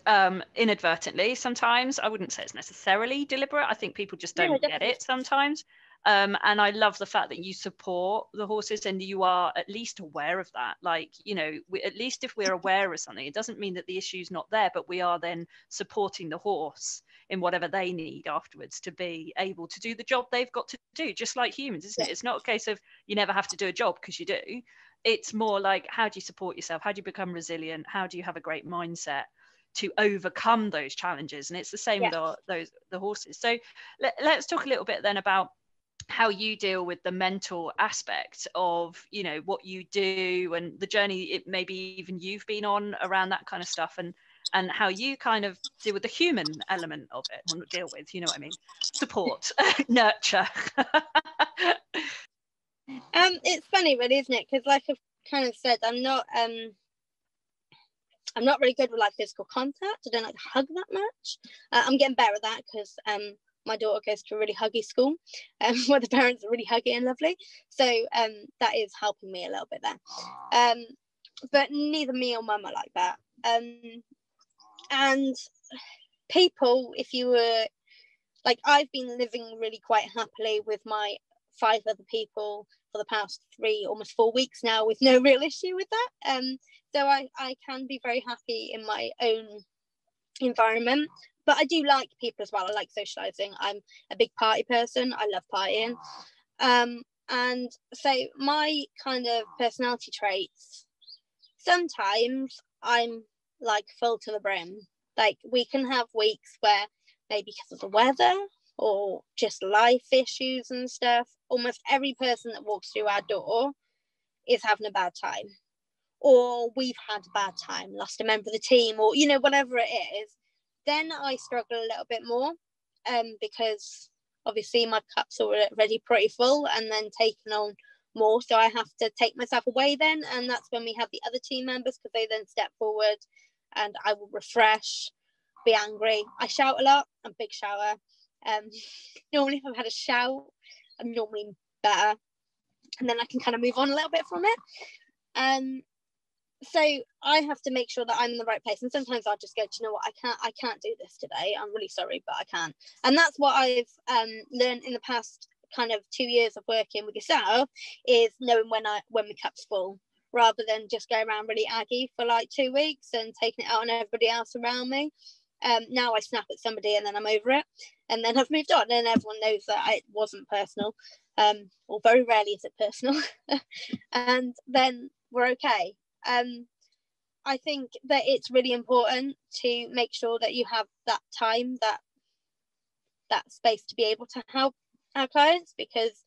inadvertently. Sometimes, I wouldn't say it's necessarily deliberate. I think people just don't get it sometimes. And I love the fact that you support the horses and you are at least aware of that. Like, you know, at least if we're aware of something, it doesn't mean that the issue's not there, but we are then supporting the horse in whatever they need afterwards to be able to do the job they've got to do, just like humans, isn't it? It's not a case of you never have to do a job, because you do. It's more like, how do you support yourself? How do you become resilient? How do you have a great mindset to overcome those challenges? And it's the same with the horses. So let's talk a little bit then about how you deal with the mental aspect of, you know, what you do and the journey it maybe even you've been on around that kind of stuff, and how you kind of deal with the human element of it. Well, not deal with, you know what I mean, support, nurture. It's funny really, isn't it? Because like I've kind of said, I'm not really good with like physical contact. I don't like to hug that much. I'm getting better at that because my daughter goes to a really huggy school, where the parents are really huggy and lovely. So that is helping me a little bit there. But neither me or mum are like that. And people, if you were like, I've been living really quite happily with my 5 other people for the past 3, almost 4 weeks now, with no real issue with that. So I can be very happy in my own environment. But I do like people as well. I like socializing. I'm a big party person. I love partying. And so my kind of personality traits, sometimes I'm like full to the brim. Like, we can have weeks where maybe because of the weather or just life issues and stuff, almost every person that walks through our door is having a bad time. Or we've had a bad time, lost a member of the team, or, you know, whatever it is. Then I struggle a little bit more, because obviously my cup's already pretty full and then taking on more. So I have to take myself away then. And that's when we have the other team members, because they then step forward and I will refresh, be angry. I shout a lot. I'm a big shouter. Normally if I've had a shout, I'm normally better. And then I can kind of move on a little bit from it. So I have to make sure that I'm in the right place, and sometimes I'll just go, do you know what, I can't do this today, I'm really sorry, but I can't. And that's what I've learned in the past kind of 2 years of working with yourself, is knowing when my cup's full, rather than just go around really aggy for like 2 weeks and taking it out on everybody else around me. Now I snap at somebody and then I'm over it, and then I've moved on, and everyone knows that it wasn't personal, or very rarely is it personal. And then we're okay. I think that it's really important to make sure that you have that time, that space to be able to help our clients, because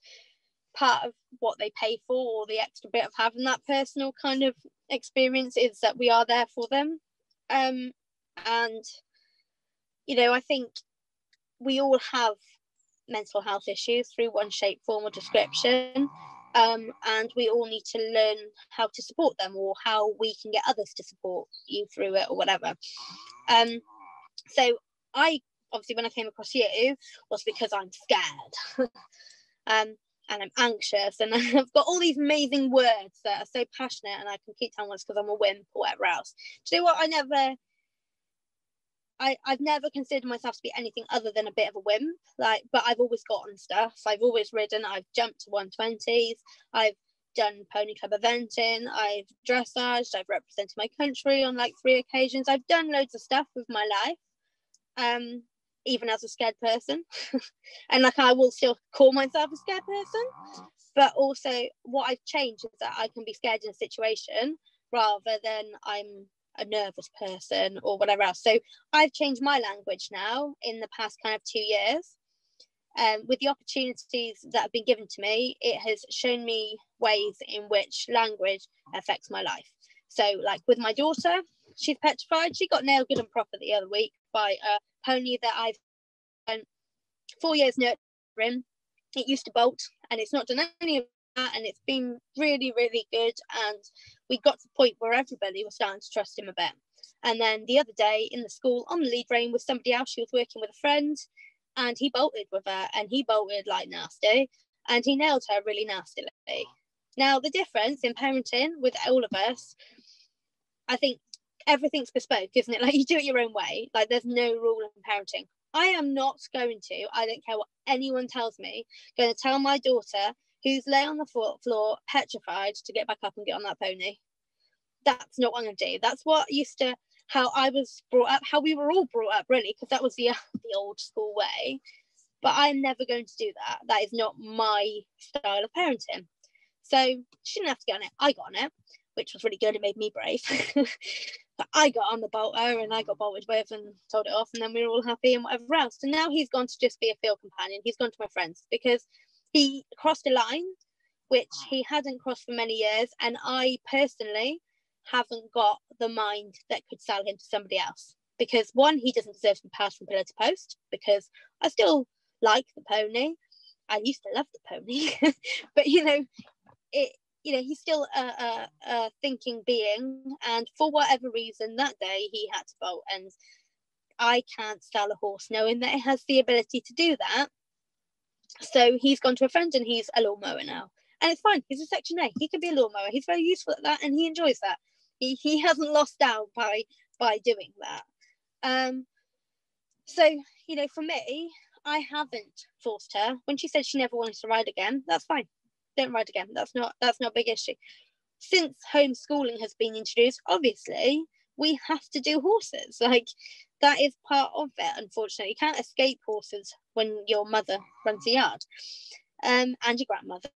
part of what they pay for, or the extra bit of having that personal kind of experience, is that we are there for them. And you know, I think we all have mental health issues through one shape, form or description. And we all need to learn how to support them, or how we can get others to support you through it, or whatever. So I, obviously when I came across you, was because I'm scared. And I'm anxious, and I've got all these amazing words that are so passionate, and I can keep telling us because I'm a wimp or whatever else. Do you know what, I've never considered myself to be anything other than a bit of a wimp, like, but I've always gotten stuff. I've always ridden, I've jumped to 120s, I've done pony club eventing, I've dressaged, I've represented my country on like 3 occasions. I've done loads of stuff with my life. even as a scared person. And like, I will still call myself a scared person, but also what I've changed is that I can be scared in a situation rather than I'm a nervous person or whatever else. So I've changed my language now in the past kind of 2 years. With the opportunities that have been given to me, it has shown me ways in which language affects my life. So like with my daughter, she's petrified. She got nailed good and proper the other week by a pony that I've spent 4 years nurturing. It used to bolt and it's not done any of that, and it's been really, really good. And we got to the point where everybody was starting to trust him a bit. And then the other day in the school on the lead rein with somebody else, she was working with a friend, and he bolted with her, and he bolted like nasty, and he nailed her really nastily. Now, the difference in parenting with all of us, I think everything's bespoke, isn't it? Like, you do it your own way. Like, there's no rule in parenting. I am not going to, I don't care what anyone tells me, going to tell my daughter who's lay on the floor petrified to get back up and get on that pony. That's not what I'm going to do. That's what used to, how I was brought up, how we were all brought up, really, because that was the old school way. But I'm never going to do that. That is not my style of parenting. So she didn't have to get on it. I got on it, which was really good. It made me brave. But I got on the bolter and I got bolted with and told it off, and then we were all happy and whatever else. And now he's gone to just be a field companion. He's gone to my friends because he crossed a line which he hadn't crossed for many years, and I personally haven't got the mind that could sell him to somebody else, because one, he doesn't deserve to be passed from pillar to post, because I still like the pony. I used to love the pony. But he's still a thinking being, and for whatever reason that day he had to bolt, and I can't sell a horse knowing that it has the ability to do that. So he's gone to a friend and he's a lawnmower now, and it's fine. He's a section A. He can be a lawnmower. He's very useful at that, and he enjoys that. He hasn't lost out by doing that. So for me, I haven't forced her. When she said she never wanted to ride again, that's fine. Don't ride again. That's not a big issue. Since homeschooling has been introduced, obviously we have to do horses. Like, that is part of it. Unfortunately, you can't escape horses when your mother runs the yard, and your grandmother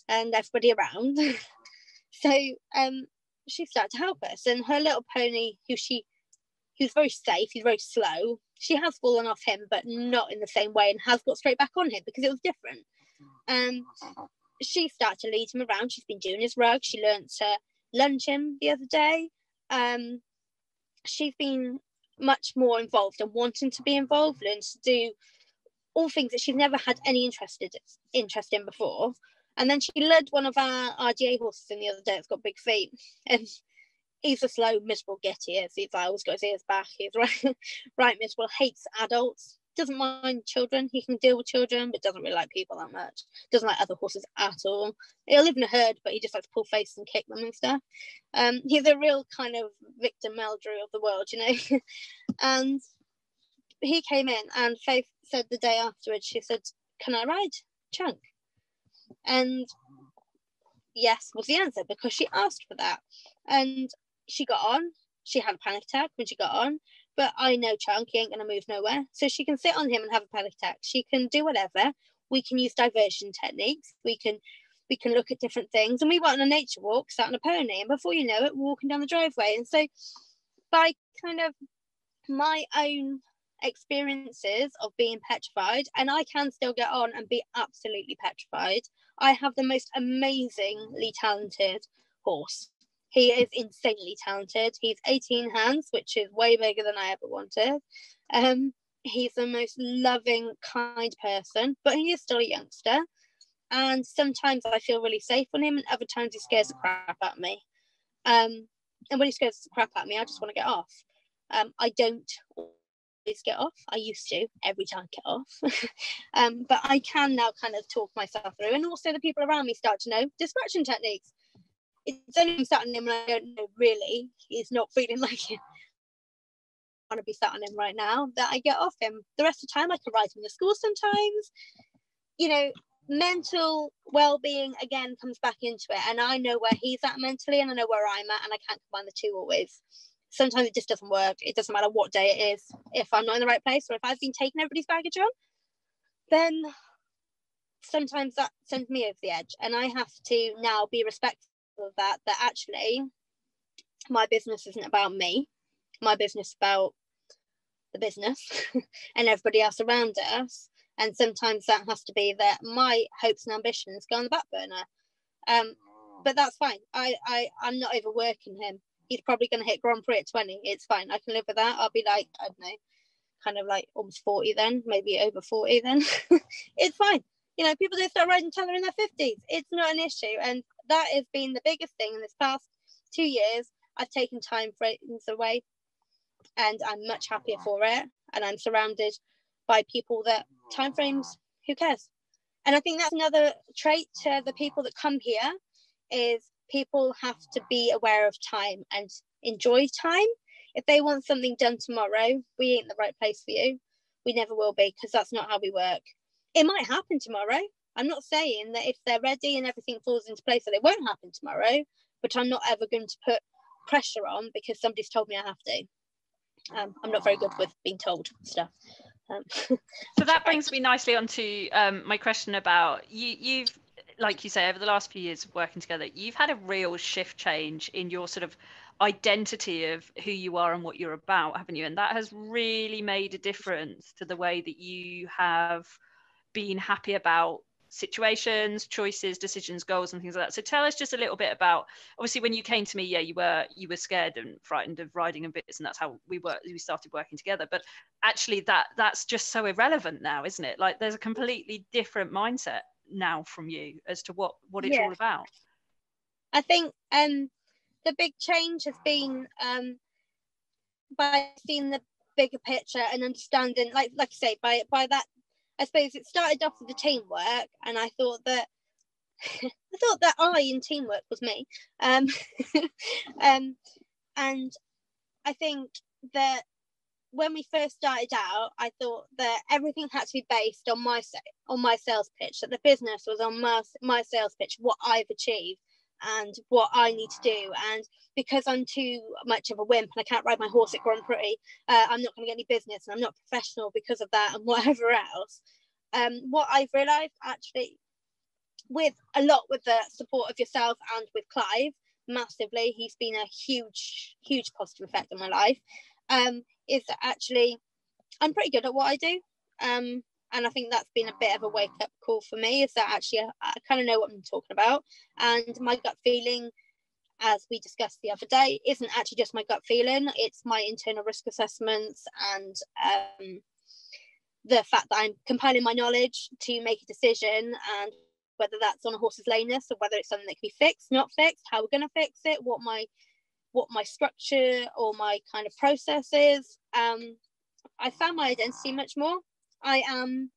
and everybody around. So she started to help us, and her little pony, who's very safe, he's very slow. She has fallen off him, but not in the same way, and has got straight back on him because it was different. She started to lead him around. She's been doing his rug. She learned to lunge him the other day. She's been much more involved and wanting to be involved and to do all things that she's never had any interest in before. And then she led one of our RDA horses in the other day. It's got big feet, and he's a slow, miserable git. He's always got his ears back. He's right miserable. Hates adults. Doesn't mind children. He can deal with children, but doesn't really like people that much. Doesn't like other horses at all. He'll live in a herd, but he just likes to pull faces and kick them and stuff. He's a real kind of Victor Meldrew of the world, And he came in, and Faith said the day afterwards, she said, "Can I ride Chunk?" And yes was the answer, because she asked for that. And she got on. She had a panic attack when she got on, but I know Chunk, he ain't going to move nowhere. So she can sit on him and have a panic attack. She can do whatever. We can use diversion techniques. We can look at different things. And we went on a nature walk, sat on a pony, and before you know it, we're walking down the driveway. And so by kind of my own experiences of being petrified, and I can still get on and be absolutely petrified, I have the most amazingly talented horse. He is insanely talented. He's 18 hands, which is way bigger than I ever wanted. He's the most loving, kind person, but he is still a youngster. And sometimes I feel really safe on him, and other times he scares the crap out of me. And when he scares the crap out of me, I just want to get off. I don't always get off. I used to every time I get off. But I can now kind of talk myself through. And also the people around me start to know distraction techniques. It's only sat on him when I don't know really he's not feeling like it. I want to be sat on him right now, that I get off him. The rest of the time I can ride him to school sometimes. Mental well-being again comes back into it, and I know where he's at mentally, and I know where I'm at, and I can't combine the two always. sometimes it just doesn't work. It doesn't matter what day it is. If I'm not in the right place, or if I've been taking everybody's baggage on, then sometimes that sends me over the edge. And I have to now be respectful of that actually my business isn't about me. My business is about the business and everybody else around us. And sometimes that has to be that my hopes and ambitions go on the back burner. But that's fine. I'm not overworking him. He's probably going to hit Grand Prix at 20. It's fine. I can live with that. I'll be like, I don't know, kind of like almost 40 then, maybe over 40 then. It's fine. You know, people do start riding till they're in their 50s. It's not an issue. And that has been the biggest thing in this past 2 years. I've taken time frames away and I'm much happier for it. And I'm surrounded by people that time frames, who cares? And I think that's another trait to the people that come here, is people have to be aware of time and enjoy time. If they want something done tomorrow, we ain't the right place for you. We never will be, because that's not how we work. It might happen tomorrow. I'm not saying that if they're ready and everything falls into place that it won't happen tomorrow, but I'm not ever going to put pressure on because somebody's told me I have to. I'm not very good with being told stuff. So that brings me nicely onto my question about you've, like you say, over the last few years of working together, you've had a real shift change in your sort of identity of who you are and what you're about, haven't you? And that has really made a difference to the way that you have been happy about situations, choices, decisions, goals, and things like that. So tell us just a little bit about, obviously when you came to me, you were scared and frightened of riding and bits, and that's how we started working together. But actually that's just so irrelevant now, isn't it? Like there's a completely different mindset now from you as to what it's all about. I think the big change has been by seeing the bigger picture and understanding, like I say, by that, I suppose it started off with the teamwork, and I thought that I in teamwork was me. And I think that when we first started out, I thought that everything had to be based on my sales pitch, that the business was on my sales pitch, what I've achieved and what I need to do. And because I'm too much of a wimp and I can't ride my horse at Grand Prix, I'm not going to get any business, and I'm not professional because of that and whatever else. What I've realised, actually, with the support of yourself and with Clive, massively, he's been a huge positive effect on my life, is that actually I'm pretty good at what I do. And I think that's been a bit of a wake-up call for me, is that actually I kind of know what I'm talking about. And my gut feeling, as we discussed the other day, isn't actually just my gut feeling. It's my internal risk assessments and the fact that I'm compiling my knowledge to make a decision, and whether that's on a horse's lameness or whether it's something that can be fixed, not fixed, how we're going to fix it, what my structure or my kind of process is. I found my identity much more. I am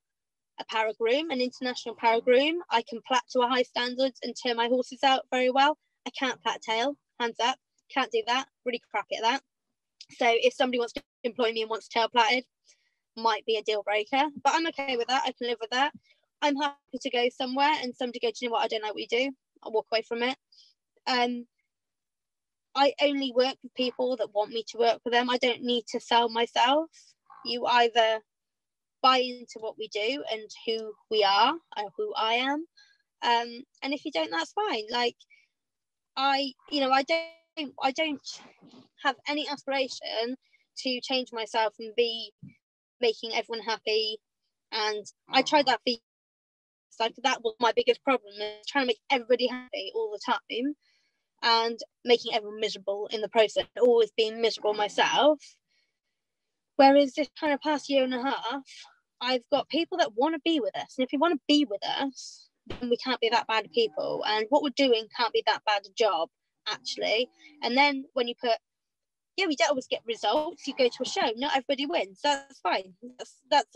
a para groom, an international para groom. I can plait to a high standard and turn my horses out very well. I can't plait tail, hands up, can't do that, really crappy at that. So if somebody wants to employ me and wants tail plaited, might be a deal breaker, but I'm okay with that. I can live with that. I'm happy to go somewhere and somebody go, do you know what, I don't like what you do, I'll walk away from it. I only work with people that want me to work with them. I don't need to sell myself. You either buy into what we do and who we are and who I am, and if you don't, that's fine. Like I don't have any aspiration to change myself and be making everyone happy. And I tried that for years. Like that was my biggest problem, is trying to make everybody happy all the time and making everyone miserable in the process, always being miserable myself. Whereas this kind of past year and a half, I've got people that want to be with us, and if you want to be with us, then we can't be that bad of people, and what we're doing can't be that bad a job, actually. And then when you put, we don't always get results, you go to a show, not everybody wins, that's fine. That's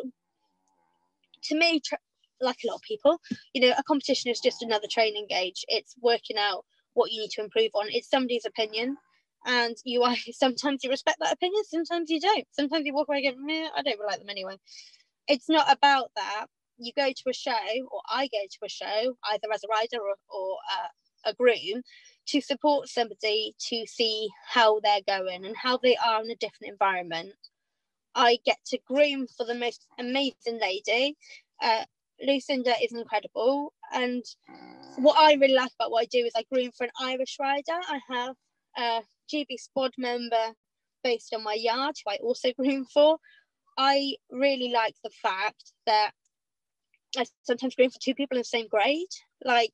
to me, like a lot of people, a competition is just another training gauge. It's working out what you need to improve on. It's somebody's opinion, and sometimes you respect that opinion, sometimes you don't. Sometimes you walk away and go, I don't really like them anyway. It's not about that. You go to a show, or I go to a show, either as a rider or a groom to support somebody to see how they're going and how they are in a different environment. I get to groom for the most amazing lady. Lucinda is incredible, and what I really like about what I do is I groom for an Irish rider. I have a GB squad member based on my yard who I also groom for. I really like the fact that I sometimes groom for two people in the same grade. Like,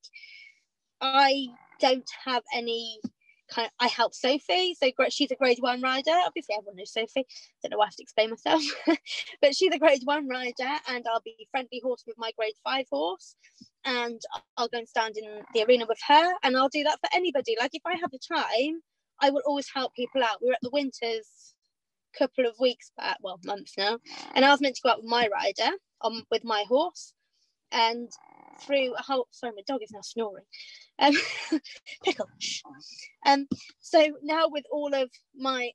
I don't have any kind of, I help Sophie, so she's a grade 1 rider. Obviously everyone knows Sophie, don't know why I have to explain myself. But she's a grade 1 rider, and I'll be friendly horse with my grade 5 horse, and I'll go and stand in the arena with her, and I'll do that for anybody. Like, if I have the time, I will always help people out. We were at the Winters a couple of weeks back, well, months now, and I was meant to go out with my rider with my horse, and through a whole, sorry, my dog is now snoring. Pickle. So now with all of my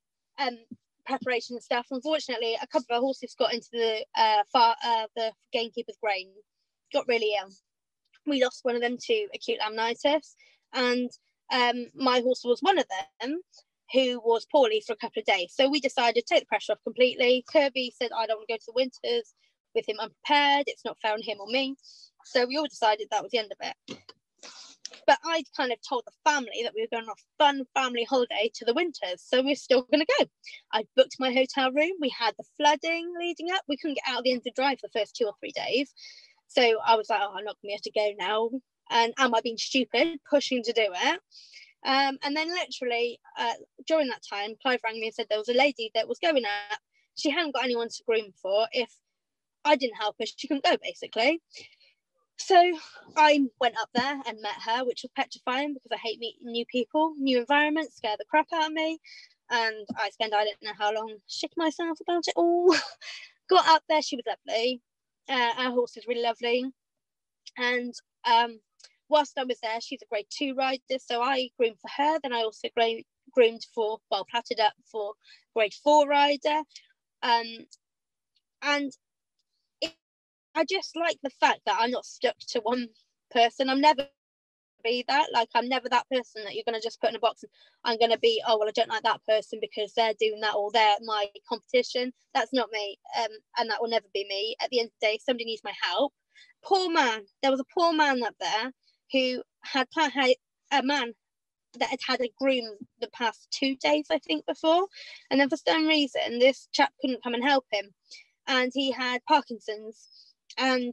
preparation and stuff, unfortunately a couple of our horses got into the gamekeeper's grain, got really ill. We lost one of them to acute laminitis, and my horse was one of them who was poorly for a couple of days. So we decided to take the pressure off completely. Kirby said, I don't want to go to the Winters with him unprepared, it's not fair on him or me. So we all decided that was the end of it. But I'd kind of told the family that we were going on a fun family holiday to the Winters, so we're still going to go. I booked my hotel room. We had the flooding leading up. We couldn't get out of the end of the drive for the first 2 or 3 days. So I was like, oh, I'm not going to be able to go now. And am I being stupid, pushing to do it? And then literally during that time, Clive rang me and said there was a lady that was going up. She hadn't got anyone to groom for. If I didn't help her, she couldn't go, basically. So I went up there and met her, which was petrifying because I hate meeting new people, new environments, scare the crap out of me. And I don't know how long, shit myself about it all. Got up there, she was lovely. Our horse is really lovely. And whilst I was there, she's a grade 2 rider, so I groomed for her. Then I also groomed for, well, platted up for grade 4 rider. And I just like the fact that I'm not stuck to one person. I'm never be that. Like, I'm never that person that you're going to just put in a box and I'm going to be, oh, well, I don't like that person because they're doing that or they're my competition. That's not me. And that will never be me. At the end of the day, somebody needs my help. Poor man. There was a poor man up there who had a man that had a groom the past 2 days, I think, before. And then for some reason, this chap couldn't come and help him. And he had Parkinson's. And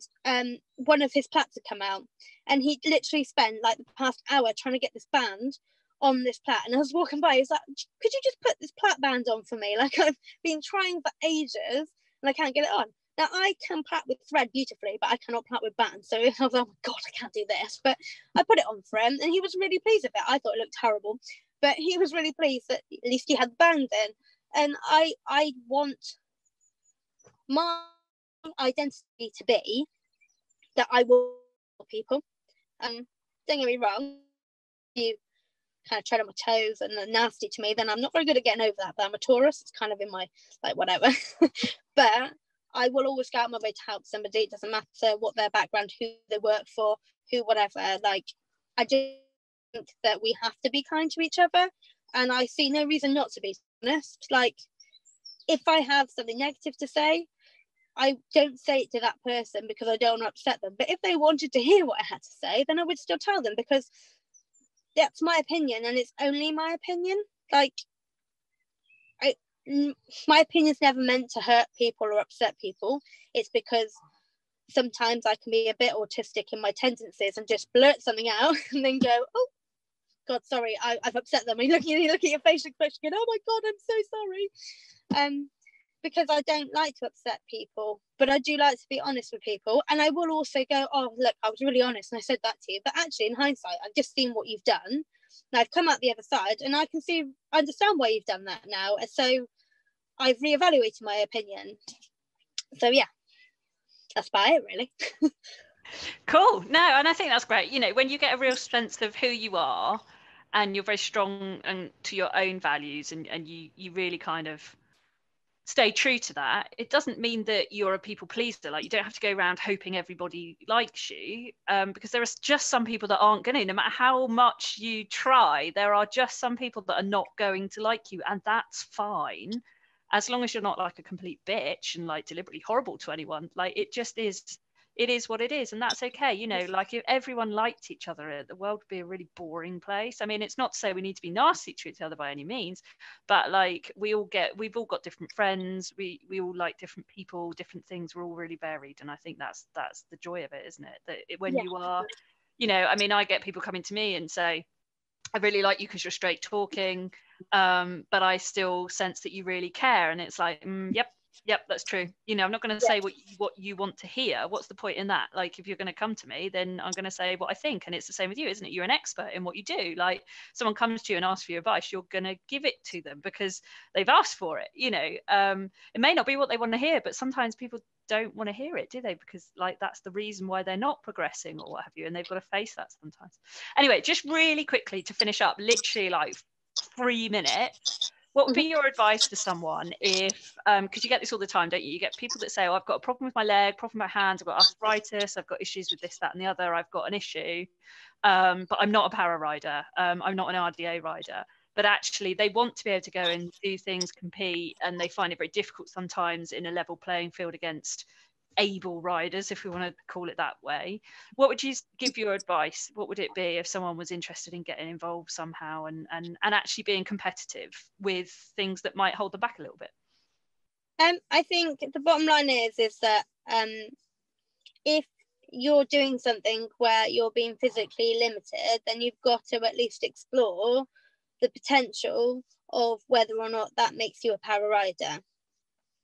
one of his plaits had come out, and he literally spent like the past hour trying to get this band on this plait. And I was walking by, he was like, could you just put this plait band on for me? Like, I've been trying for ages and I can't get it on. Now, I can plait with thread beautifully, but I cannot plait with bands. So I was like, oh my God, I can't do this. But I put it on for him, and he was really pleased with it. I thought it looked terrible, but he was really pleased that at least he had the band in. And I want my identity to be that I will help people. Don't get me wrong, you kind of tread on my toes and are nasty to me, then I'm not very good at getting over that. But I'm a Taurus, it's kind of in my, like, whatever. But I will always go out my way to help somebody. It doesn't matter what their background, who they work for, who, whatever. Like, I just think that we have to be kind to each other, and I see no reason not to be, honest. Like, if I have something negative to say, I don't say it to that person because I don't want to upset them. But if they wanted to hear what I had to say, then I would still tell them, because that's my opinion and it's only my opinion. Like, my opinion's never meant to hurt people or upset people. It's because sometimes I can be a bit autistic in my tendencies and just blurt something out and then go, oh, God, sorry, I've upset them. And you look at your facial expression going, oh my God, I'm so sorry. Because I don't like to upset people, but I do like to be honest with people. And I will also go, oh, look, I was really honest and I said that to you. But actually, in hindsight, I've just seen what you've done. And I've come out the other side and I understand why you've done that now. And so I've reevaluated my opinion. So, yeah, that's about it, really. Cool. No, and I think that's great. You know, when you get a real sense of who you are and you're very strong and to your own values, and you really kind of stay true to that. It doesn't mean that you're a people pleaser. Like, you don't have to go around hoping everybody likes you, because there are just some people that aren't going to. No matter how much you try, there are just some people that are not going to like you, and that's fine, as long as you're not like a complete bitch and like deliberately horrible to anyone. Like, it just is. It is what it is, and that's okay. You know, like, if everyone liked each other, the world would be a really boring place. I mean, it's not to say we need to be nasty to each other by any means, but like, we've all got different friends. We all like different people, different things. We're all really varied, and I think that's the joy of it, isn't it? That when you are, you know, I mean, I get people coming to me and say, I really like you because you're straight talking, but I still sense that you really care, and it's like, yep, that's true. You know, I'm not going to say what you want to hear. What's the point in that? Like, if you're going to come to me, then I'm going to say what I think. And it's the same with you, isn't it? You're an expert in what you do. Like, someone comes to you and asks for your advice, you're going to give it to them because they've asked for it. You know, it may not be what they want to hear, but sometimes people don't want to hear it, do they? Because like, that's the reason why they're not progressing or what have you, and they've got to face that sometimes. Anyway, just really quickly to finish up, literally like 3 minutes. What would be your advice to someone if, because you get this all the time, don't you? You get people that say, oh, I've got a problem with my leg, problem with my hands, I've got arthritis, I've got issues with this, that, and the other, I've got an issue, but I'm not a para rider, I'm not an RDA rider. But actually, they want to be able to go and do things, compete, and they find it very difficult sometimes in a level playing field against able riders, if we want to call it that way. What would you give your advice? What would it be if someone was interested in getting involved somehow and actually being competitive with things that might hold them back a little bit? I think the bottom line is that if you're doing something where you're being physically limited, then you've got to at least explore the potential of whether or not that makes you a para rider.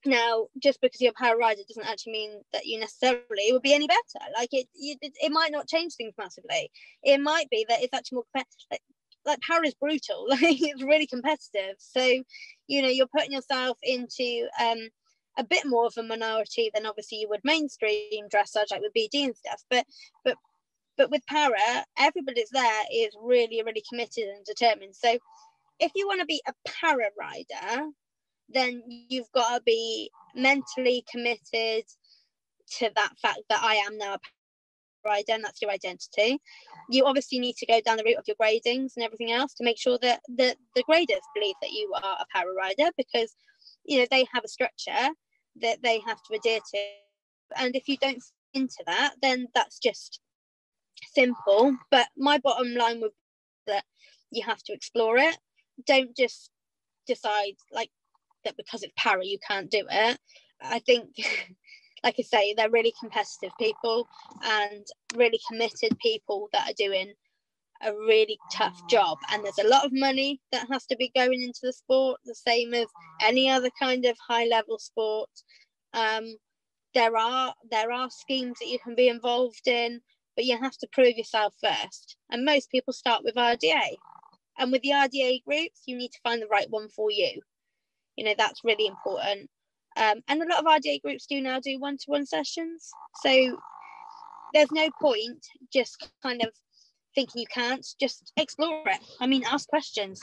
Now, just because you're a para rider doesn't actually mean that you necessarily will be any better. Like, it might not change things massively. It might be that it's actually more like para is brutal. Like, it's really competitive. So, you know, you're putting yourself into a bit more of a minority than obviously you would mainstream dressage, like with BD and stuff. But with para, everybody that's there is really, really committed and determined. So if you want to be a para rider, then you've got to be mentally committed to that fact that I am now a para rider, and that's your identity. You obviously need to go down the route of your gradings and everything else to make sure that the graders believe that you are a para rider, because, you know, they have a structure that they have to adhere to. And if you don't fit into that, then that's just simple. But my bottom line would be that you have to explore it. Don't just decide like that because it's para you can't do it. I think, like I say, they're really competitive people and really committed people that are doing a really tough job, and there's a lot of money that has to be going into the sport, the same as any other kind of high level sport. There are schemes that you can be involved in, but you have to prove yourself first, and most people start with RDA, and with the RDA groups you need to find the right one for you. You know, that's really important. And a lot of RDA groups do now do one-to-one sessions, so there's no point just kind of thinking you can't. Just explore it. I mean, ask questions.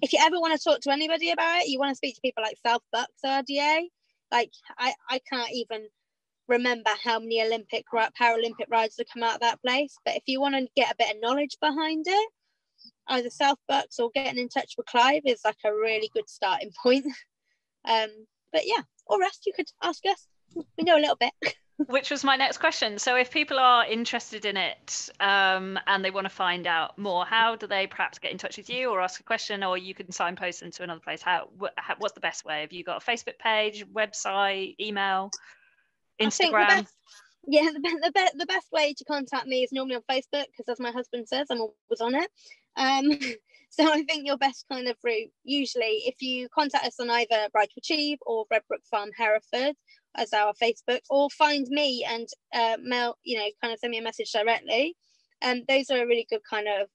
If you ever want to talk to anybody about it, you want to speak to people like South Bucks RDA, like I can't even remember how many Olympic, Paralympic riders have come out of that place, but if you want to get a bit of knowledge behind it, either South Bucks or getting in touch with Clive is like a really good starting point. But yeah, or rest, you could ask us. We know a little bit. Which was my next question. So if people are interested in it and they want to find out more, how do they perhaps get in touch with you or ask a question, or you can signpost them to another place? What's the best way? Have you got a Facebook page, website, email, Instagram? The best way to contact me is normally on Facebook, because as my husband says, I'm always on it. So I think your best kind of route, usually if you contact us on either Ride2achieve or Redbrook Farm Hereford as our Facebook, or find me and mail, you know, kind of send me a message directly. Those are a really good kind of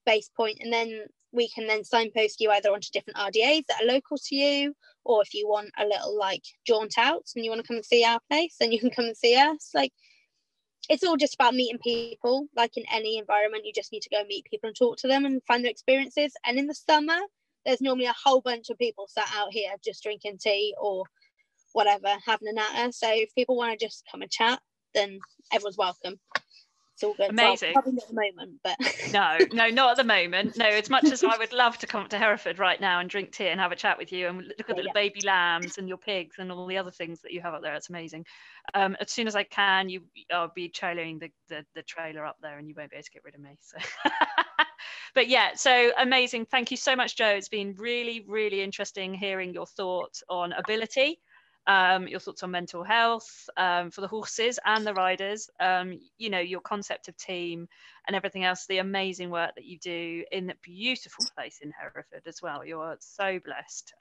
base point, and then we can then signpost you either onto different RDAs that are local to you, or if you want a little like jaunt out and you want to come and see our place, then you can come and see us. Like, it's all just about meeting people. Like in any environment, you just need to go meet people and talk to them and find their experiences. And in the summer, there's normally a whole bunch of people sat out here just drinking tea or whatever, having a natter. So if people want to just come and chat, then everyone's welcome. It's all good. Amazing. Well, probably not at the moment, but no, not at the moment. No, as much as I would love to come up to Hereford right now and drink tea and have a chat with you and look at the baby lambs and your pigs and all the other things that you have up there. It's amazing. As soon as I can, I'll be trailing the trailer up there, and you won't be able to get rid of me. So. But yeah, so amazing. Thank you so much, Jo. It's been really, really interesting hearing your thoughts on ability, your thoughts on mental health for the horses and the riders, you know, your concept of team and everything else, the amazing work that you do in that beautiful place in Hereford as well. You're so blessed.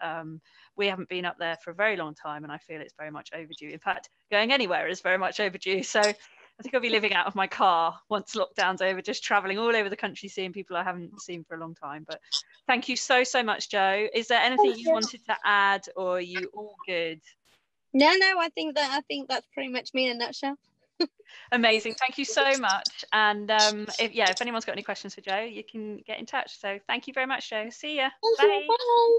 We haven't been up there for a very long time, and I feel it's very much overdue. In fact, going anywhere is very much overdue. So I think I'll be living out of my car once lockdown's over, just traveling all over the country, seeing people I haven't seen for a long time. But thank you so much, Jo. Is there anything you wanted to add, or are you all good? No, I think that's pretty much me in a nutshell. Amazing. Thank you so much. And if anyone's got any questions for Jo, you can get in touch. So thank you very much, Jo. See ya. Bye. Bye.